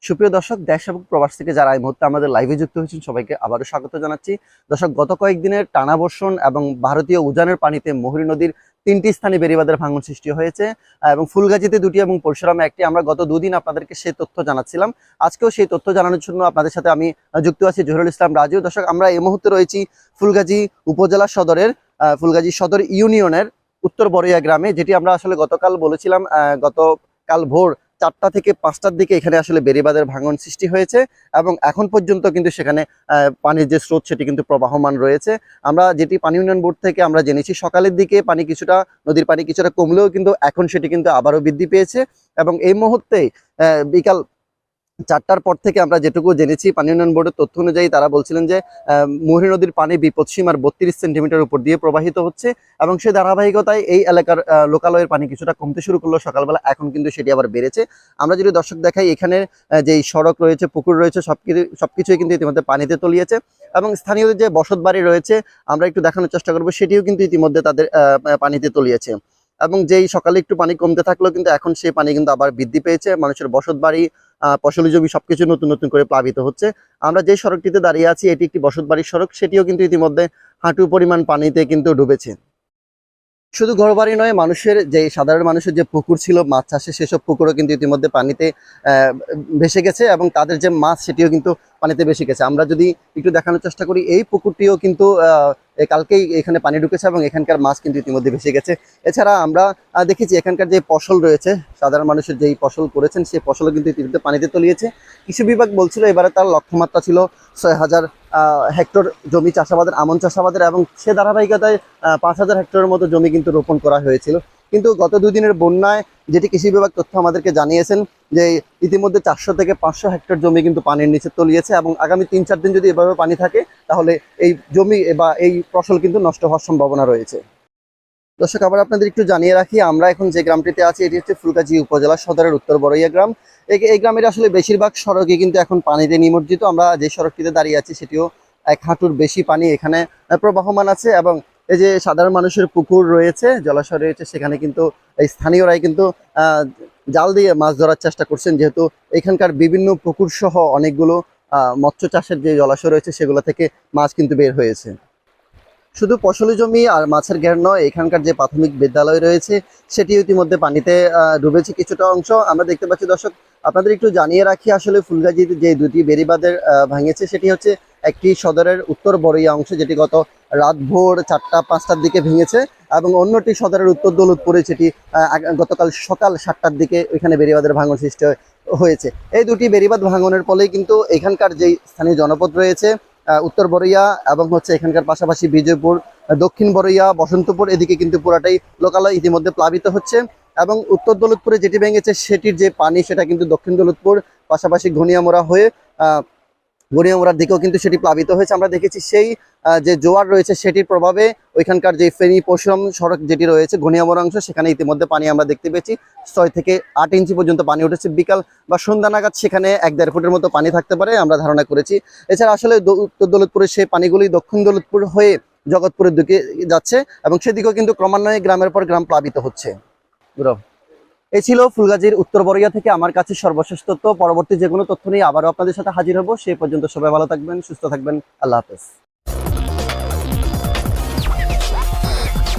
সুপ্রিয় দর্শক, দেশ এবং প্রবাস থেকে যারা এই মুহূর্তে আমাদের লাইভে যুক্ত হয়েছেন সবাইকে আবারও স্বাগত জানাচ্ছি। দর্শক, গত কয়েকদিনের টানা বর্ষণ এবং ভারতীয় উজানের পানিতে মহুরী নদীর 3টি স্থানে বেড়িবাঁধের ভাঙন সৃষ্টি হয়েছে এবং ফুলগাজীতে 2টি এবং পরশুরামে 1টি। আমরা গত দুদিন আপনাদেরকে সেই তথ্য জানাচ্ছিলাম। আজকেও সেই তথ্য জানানোর জন্য আপনাদের সাথে আমি যুক্ত আছি, জহিরুল ইসলাম রাজু। দর্শক, আমরা এই মুহূর্তে রয়েছি ফুলগাজী উপজেলা সদরের ফুলগাজী সদর ইউনিয়নের উত্তর বড়ইয়া গ্রামে, যেটি আমরা আসলে গতকাল বলেছিলাম গতকাল ভোর 4টা থেকে 5টার দিকে এখানে আসলে বেড়িবাঁধের ভাঙন সৃষ্টি হয়েছে এবং এখন পর্যন্ত কিন্তু সেখানে পানির যে স্রোত সেটি কিন্তু প্রবাহমান রয়েছে। আমরা যেটি পানি উন্নয়ন বোর্ড থেকে আমরা জেনেছি, সকালের দিকে নদীর পানি কিছুটা কমলেও কিন্তু এখন সেটি কিন্তু আবারও বৃদ্ধি পেয়েছে এবং এই মুহূর্তে বিকাল 4টার পর থেকে আমরা যেটুকু জেনেছি, পানি উন্নয়ন বোর্ডের তথ্য অনুযায়ী তারা বলছিলেন যে মহুরী নদীর পানি বিপদসীমার 32 সেন্টিমিটার উপর দিয়ে প্রবাহিত হচ্ছে এবং সেই ধারাবাহিকতায় এই এলাকার লোকালয়ের পানি কিছুটা কমতে শুরু করলো সকালবেলা। এখন কিন্তু সেটি আবার বেড়েছে। আমরা যদি দর্শক দেখাই, এখানে যেই সড়ক রয়েছে, পুকুর রয়েছে, সবকিছুই কিন্তু ইতিমধ্যে পানিতে তলিয়েছে এবং স্থানীয় যে বসত বাড়ি রয়েছে আমরা একটু দেখানোর চেষ্টা করবো, সেটিও কিন্তু ইতিমধ্যে তাদের পানিতে তলিয়েছে এবং যেই সকালে একটু পানি কমতে থাকলো কিন্তু এখন সেই পানি কিন্তু আবার বৃদ্ধি পেয়েছে। মানুষের বসত বাড়ি, ফসলি জমি সবকিছু নতুন নতুন করে প্লাবিত হচ্ছে। আমরা যে সড়কটিতে দাঁড়িয়ে আছি এটি একটি বসত বাড়ির সড়ক, সেটিও কিন্তু ইতিমধ্যে হাঁটু পরিমাণ পানিতে কিন্তু ডুবেছে। শুধু ঘরবাড়ি নয়, সাধারণ মানুষের যে পুকুর ছিল মাছ চাষে, সেসব পুকুরও কিন্তু ইতিমধ্যে পানিতে ভেসে গেছে এবং তাদের যে মাছ সেটিও কিন্তু পানিতে ভেসে গেছে। আমরা যদি একটু দেখানোর চেষ্টা করি, এই পুকুরটিও কিন্তু কালকেই এখানে পানি ঢুকেছে এবং এখানকার মাছ কিন্তু ইতিমধ্যে ভেসে গেছে। এছাড়া আমরা দেখেছি এখানকার যে ফসল রয়েছে, সাধারণ মানুষের যেই ফসল করেছেন সেই ফসলও কিন্তু ইতিমধ্যে পানিতে তলিয়েছে। কৃষি বিভাগ বলছিল এবারে তার লক্ষ্যমাত্রা ছিল 6,000 হেক্টর জমি চাষাবাদের, আমন চাষাবাদের, এবং সে ধারাবাহিকতায় 5,000 হেক্টরের মতো জমি কিন্তু রোপণ করা হয়েছিল। কিন্তু গত 2 দিনের বন্যায় যেটি কৃষি বিভাগ তথ্য আমাদেরকে জানিয়েছেন যে ইতিমধ্যে 400 থেকে 500 হেক্টর জমি কিন্তু পানির নিচে তলিয়েছে এবং আগামী 3-4 দিন যদি এভাবে পানি থাকে তাহলে এই জমি বা এই ফসল কিন্তু নষ্ট হওয়ার সম্ভাবনা রয়েছে। দর্শক, আবার আপনাদের একটু জানিয়ে রাখি, আমরা এখন যে গ্রামটিতে আছি এটি হচ্ছে ফুলগাজী উপজেলা সদরের উত্তর বড়ইয়া গ্রাম। এই গ্রামের আসলে বেশিরভাগ সড়কই কিন্তু এখন পানিতে নিমজ্জিত। আমরা যে সড়কটিতে দাঁড়িয়ে আছি সেটিও 1 হাঁটুর বেশি পানি এখানে প্রবাহমান আছে এবং এই যে সাধারণ মানুষের পুকুর রয়েছে, জলাশয় রয়েছে, সেখানে কিন্তু এই স্থানীয়রাই কিন্তু জাল দিয়ে মাছ ধরার চেষ্টা করছেন, যেহেতু এখানকার বিভিন্ন পুকুর সহ অনেকগুলো মৎস্য চাষের যে জলাশয় রয়েছে সেগুলো থেকে মাছ কিন্তু বের হয়েছে। শুধু ফসলি জমি আর মাছের ঘের নয়, এখানকার যে প্রাথমিক বিদ্যালয় রয়েছে সেটি ইতিমধ্যে পানিতে ডুবেছে কিছুটা অংশ আমরা দেখতে পাচ্ছি। দর্শক, আপনাদের একটু জানিয়ে রাখি, আসলে ফুলগাজীতে যে 2টি বেড়িবাঁধের ভাঙেছে সেটি হচ্ছে একটি সদরের উত্তর বড়ইয়া অংশ, যেটি গত রাত ভোর 4টা-5টার দিকে ভেঙেছে এবং অন্যটি সদরের উত্তর দৌলতপুরে, সেটি গতকাল সকাল 7টার দিকে ওইখানে বেড়িবাঁধের ভাঙন সৃষ্টি হয়েছে। এই 2টি বেড়িবাঁধ ভাঙনের ফলেই কিন্তু এখানকার যেই স্থানীয় জনপদ রয়েছে উত্তর বড়ইয়া এবং এখানকার পাশাপাশি বিজয়পুর, দক্ষিণ বড়ইয়া, বসন্তপুর, এদিকে কিন্তু পুরাটাই লোকালয় ইতিমধ্যে প্লাবিত হচ্ছে এবং উত্তর দৌলতপুরে যেটি ভেঙেছে সেটির যে পানি সেটা কিন্তু দক্ষিণ দৌলতপুর পাশাপাশি ঘনিয়ামোড়া হয়ে ঘনিয়ামোড়ার দিকেও কিন্তু সেটি প্লাবিত হয়েছে। আমরা দেখেছি সেই যে জোয়ার রয়েছে সেটির প্রভাবে ওইখানকার যে ফেনী পরশুরাম সড়ক যেটি রয়েছে ঘনিয়ামোড়া অংশ, সেখানে ইতিমধ্যে পানি আমরা দেখতে পেয়েছি 6 থেকে 8 ইঞ্চি পর্যন্ত পানি উঠেছে। বিকাল বা সন্ধ্যা নাগাদ সেখানে 1-1.5 ফুটের মতো পানি থাকতে পারে আমরা ধারণা করেছি। এছাড়া আসলে উত্তর দৌলতপুরের সেই পানিগুলি দক্ষিণ দৌলতপুর হয়ে জগৎপুরের দিকে যাচ্ছে এবং সেদিকেও কিন্তু ক্রমান্বয়ে গ্রামের পর গ্রাম প্লাবিত হচ্ছে। এই ছিল ফুলগাজীর উত্তর বড়ইয়া থেকে আমার কাছে সর্বশেষ তথ্য। পরবর্তী যে কোনো তথ্য নিয়ে আবারও আপনাদের সাথে হাজির হব। সেই পর্যন্ত সবাই ভালো থাকবেন, সুস্থ থাকবেন। আল্লাহ হাফেজ।